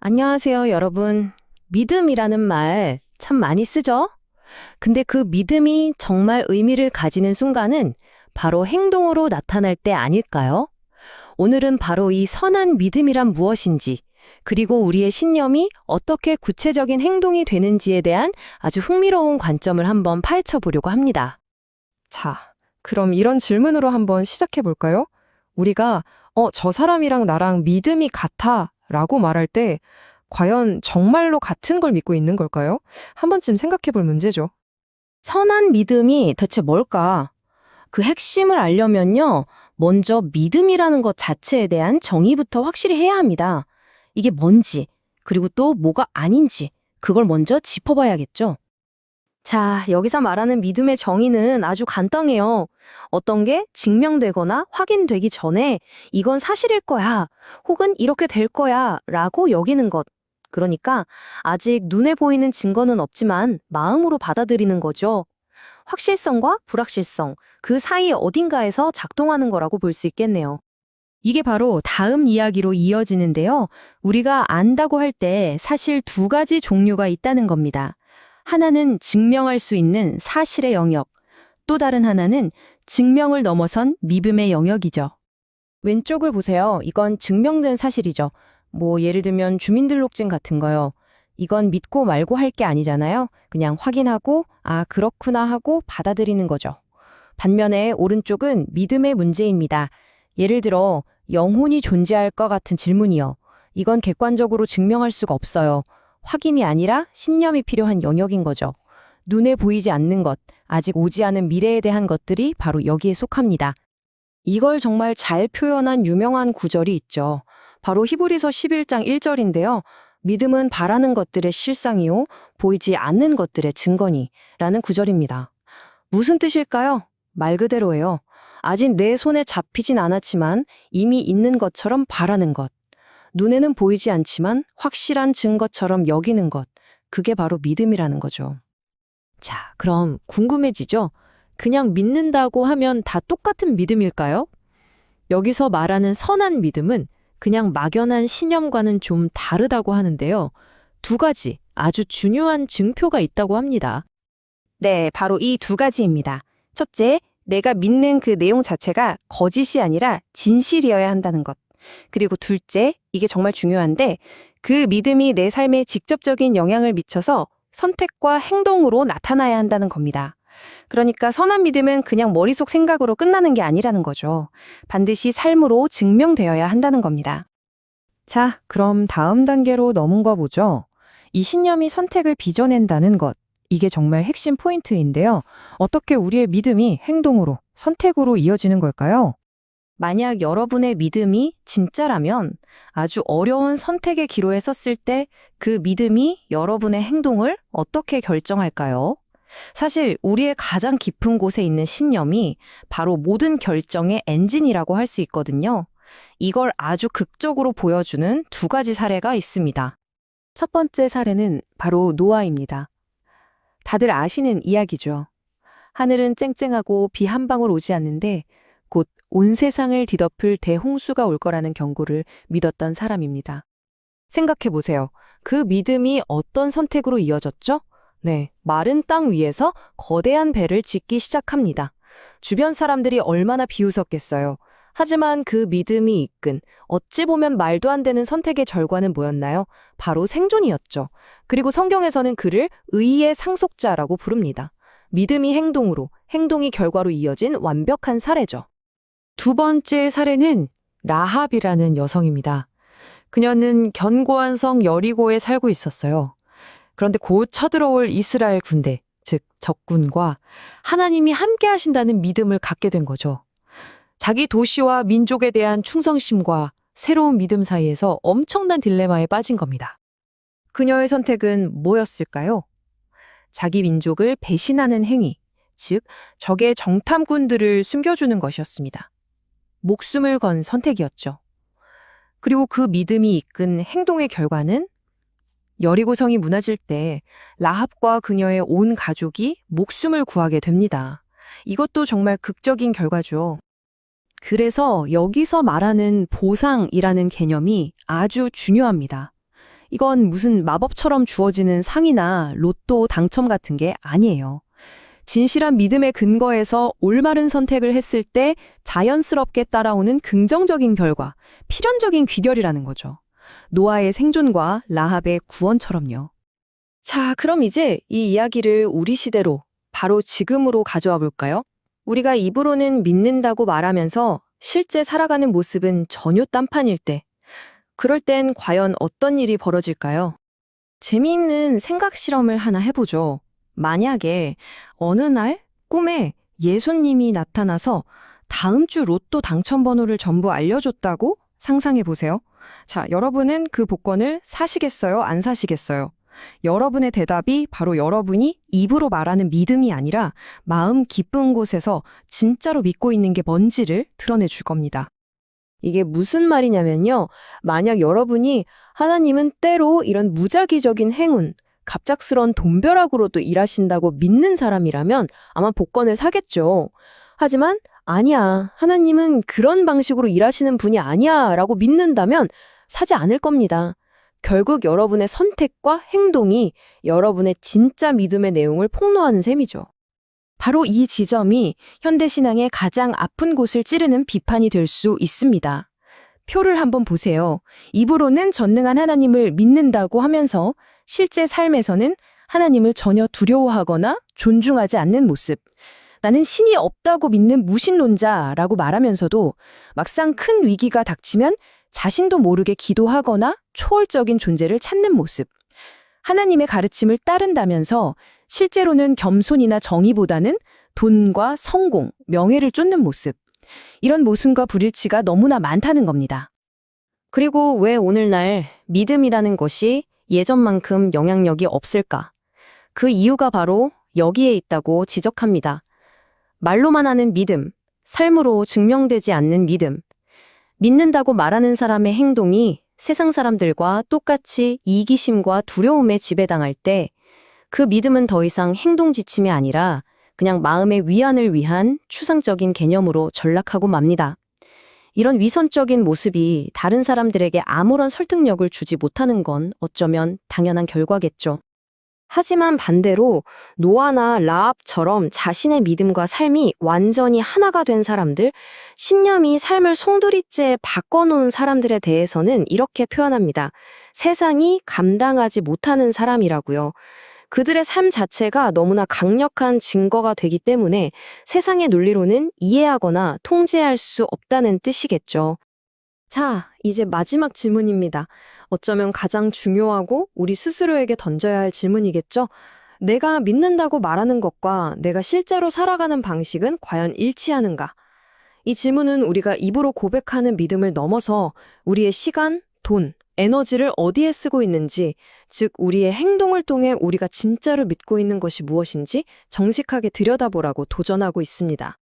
안녕하세요, 여러분. 믿음이라는 말 참 많이 쓰죠? 근데 그 믿음이 정말 의미를 가지는 순간은 바로 행동으로 나타날 때 아닐까요? 오늘은 바로 이 선한 믿음이란 무엇인지, 그리고 우리의 신념이 어떻게 구체적인 행동이 되는지에 대한 아주 흥미로운 관점을 한번 파헤쳐 보려고 합니다. 자, 그럼 이런 질문으로 한번 시작해 볼까요? 우리가, 저 사람이랑 나랑 믿음이 같아 라고 말할 때, 과연 정말로 같은 걸 믿고 있는 걸까요? 한 번쯤 생각해 볼 문제죠. 선한 믿음이 대체 뭘까? 그 핵심을 알려면요, 먼저 믿음이라는 것 자체에 대한 정의부터 확실히 해야 합니다. 이게 뭔지, 그리고 또 뭐가 아닌지, 그걸 먼저 짚어봐야겠죠. 자, 여기서 말하는 믿음의 정의는 아주 간단해요. 어떤 게 증명되거나 확인되기 전에 이건 사실일 거야, 혹은 이렇게 될 거야 라고 여기는 것. 그러니까 아직 눈에 보이는 증거는 없지만 마음으로 받아들이는 거죠. 확실성과 불확실성, 그 사이 어딘가에서 작동하는 거라고 볼 수 있겠네요. 이게 바로 다음 이야기로 이어지는데요. 우리가 안다고 할 때 사실 두 가지 종류가 있다는 겁니다. 하나는 증명할 수 있는 사실의 영역, 또 다른 하나는 증명을 넘어선 믿음의 영역이죠. 왼쪽을 보세요. 이건 증명된 사실이죠. 뭐 예를 들면 주민등록증 같은 거요. 이건 믿고 말고 할 게 아니잖아요. 그냥 확인하고 아 그렇구나 하고 받아들이는 거죠. 반면에 오른쪽은 믿음의 문제입니다. 예를 들어 영혼이 존재할 것 같은 질문이요. 이건 객관적으로 증명할 수가 없어요. 확인이 아니라 신념이 필요한 영역인 거죠. 눈에 보이지 않는 것, 아직 오지 않은 미래에 대한 것들이 바로 여기에 속합니다. 이걸 정말 잘 표현한 유명한 구절이 있죠. 바로 히브리서 11장 1절인데요. 믿음은 바라는 것들의 실상이요, 보이지 않는 것들의 증거니 라는 구절입니다. 무슨 뜻일까요? 말 그대로예요. 아직 내 손에 잡히진 않았지만 이미 있는 것처럼 바라는 것. 눈에는 보이지 않지만 확실한 증거처럼 여기는 것. 그게 바로 믿음이라는 거죠. 자, 그럼 궁금해지죠? 그냥 믿는다고 하면 다 똑같은 믿음일까요? 여기서 말하는 선한 믿음은 그냥 막연한 신념과는 좀 다르다고 하는데요. 두 가지 아주 중요한 증표가 있다고 합니다. 네, 바로 이 두 가지입니다. 첫째, 내가 믿는 그 내용 자체가 거짓이 아니라 진실이어야 한다는 것. 그리고 둘째, 이게 정말 중요한데 그 믿음이 내 삶에 직접적인 영향을 미쳐서 선택과 행동으로 나타나야 한다는 겁니다. 그러니까 선한 믿음은 그냥 머릿속 생각으로 끝나는 게 아니라는 거죠. 반드시 삶으로 증명되어야 한다는 겁니다. 자, 그럼 다음 단계로 넘어가 보죠. 이 신념이 선택을 빚어낸다는 것. 이게 정말 핵심 포인트인데요. 어떻게 우리의 믿음이 행동으로, 선택으로 이어지는 걸까요? 만약 여러분의 믿음이 진짜라면 아주 어려운 선택의 기로에 섰을 때 그 믿음이 여러분의 행동을 어떻게 결정할까요? 사실 우리의 가장 깊은 곳에 있는 신념이 바로 모든 결정의 엔진이라고 할 수 있거든요. 이걸 아주 극적으로 보여주는 두 가지 사례가 있습니다. 첫 번째 사례는 바로 노아입니다. 다들 아시는 이야기죠. 하늘은 쨍쨍하고 비 한 방울 오지 않는데 곧 온 세상을 뒤덮을 대홍수가 올 거라는 경고를 믿었던 사람입니다. 생각해 보세요. 그 믿음이 어떤 선택으로 이어졌죠? 네, 마른 땅 위에서 거대한 배를 짓기 시작합니다. 주변 사람들이 얼마나 비웃었겠어요. 하지만 그 믿음이 이끈 어찌 보면 말도 안 되는 선택의 결과는 뭐였나요? 바로 생존이었죠. 그리고 성경에서는 그를 의의 상속자라고 부릅니다. 믿음이 행동으로, 행동이 결과로 이어진 완벽한 사례죠. 두 번째 사례는 라합이라는 여성입니다. 그녀는 견고한 성 여리고에 살고 있었어요. 그런데 곧 쳐들어올 이스라엘 군대, 즉 적군과 하나님이 함께 하신다는 믿음을 갖게 된 거죠. 자기 도시와 민족에 대한 충성심과 새로운 믿음 사이에서 엄청난 딜레마에 빠진 겁니다. 그녀의 선택은 뭐였을까요? 자기 민족을 배신하는 행위, 즉 적의 정탐꾼들을 숨겨주는 것이었습니다. 목숨을 건 선택이었죠. 그리고 그 믿음이 이끈 행동의 결과는 여리고성이 무너질 때 라합과 그녀의 온 가족이 목숨을 구하게 됩니다. 이것도 정말 극적인 결과죠. 그래서 여기서 말하는 보상이라는 개념이 아주 중요합니다. 이건 무슨 마법처럼 주어지는 상이나 로또 당첨 같은 게 아니에요. 진실한 믿음의 근거에서 올바른 선택을 했을 때 자연스럽게 따라오는 긍정적인 결과, 필연적인 귀결이라는 거죠. 노아의 생존과 라합의 구원처럼요. 자, 그럼 이제 이 이야기를 우리 시대로, 바로 지금으로 가져와 볼까요? 우리가 입으로는 믿는다고 말하면서 실제 살아가는 모습은 전혀 딴판일 때, 그럴 땐 과연 어떤 일이 벌어질까요? 재미있는 생각 실험을 하나 해보죠. 만약에 어느 날 꿈에 예수님이 나타나서 다음 주 로또 당첨 번호를 전부 알려줬다고 상상해 보세요. 자, 여러분은 그 복권을 사시겠어요? 안 사시겠어요? 여러분의 대답이 바로 여러분이 입으로 말하는 믿음이 아니라 마음 깊은 곳에서 진짜로 믿고 있는 게 뭔지를 드러내 줄 겁니다. 이게 무슨 말이냐면요. 만약 여러분이 하나님은 때로 이런 무작위적인 행운, 갑작스런 돈벼락으로도 일하신다고 믿는 사람이라면 아마 복권을 사겠죠. 하지만 아니야, 하나님은 그런 방식으로 일하시는 분이 아니야 라고 믿는다면 사지 않을 겁니다. 결국 여러분의 선택과 행동이 여러분의 진짜 믿음의 내용을 폭로하는 셈이죠. 바로 이 지점이 현대신앙의 가장 아픈 곳을 찌르는 비판이 될 수 있습니다. 표를 한번 보세요. 입으로는 전능한 하나님을 믿는다고 하면서 실제 삶에서는 하나님을 전혀 두려워하거나 존중하지 않는 모습. 나는 신이 없다고 믿는 무신론자라고 말하면서도 막상 큰 위기가 닥치면 자신도 모르게 기도하거나 초월적인 존재를 찾는 모습. 하나님의 가르침을 따른다면서 실제로는 겸손이나 정의보다는 돈과 성공, 명예를 쫓는 모습. 이런 모순과 불일치가 너무나 많다는 겁니다. 그리고 왜 오늘날 믿음이라는 것이 예전만큼 영향력이 없을까? 그 이유가 바로 여기에 있다고 지적합니다. 말로만 하는 믿음, 삶으로 증명되지 않는 믿음. 믿는다고 말하는 사람의 행동이 세상 사람들과 똑같이 이기심과 두려움에 지배당할 때 그 믿음은 더 이상 행동 지침이 아니라 그냥 마음의 위안을 위한 추상적인 개념으로 전락하고 맙니다. 이런 위선적인 모습이 다른 사람들에게 아무런 설득력을 주지 못하는 건 어쩌면 당연한 결과겠죠. 하지만 반대로 노아나 라합처럼 자신의 믿음과 삶이 완전히 하나가 된 사람들, 신념이 삶을 송두리째 바꿔놓은 사람들에 대해서는 이렇게 표현합니다. 세상이 감당하지 못하는 사람이라고요. 그들의 삶 자체가 너무나 강력한 증거가 되기 때문에 세상의 논리로는 이해하거나 통제할 수 없다는 뜻이겠죠. 자, 이제 마지막 질문입니다. 어쩌면 가장 중요하고 우리 스스로에게 던져야 할 질문이겠죠? 내가 믿는다고 말하는 것과 내가 실제로 살아가는 방식은 과연 일치하는가? 이 질문은 우리가 입으로 고백하는 믿음을 넘어서 우리의 시간, 돈, 에너지를 어디에 쓰고 있는지, 즉 우리의 행동을 통해 우리가 진짜로 믿고 있는 것이 무엇인지 정직하게 들여다보라고 도전하고 있습니다.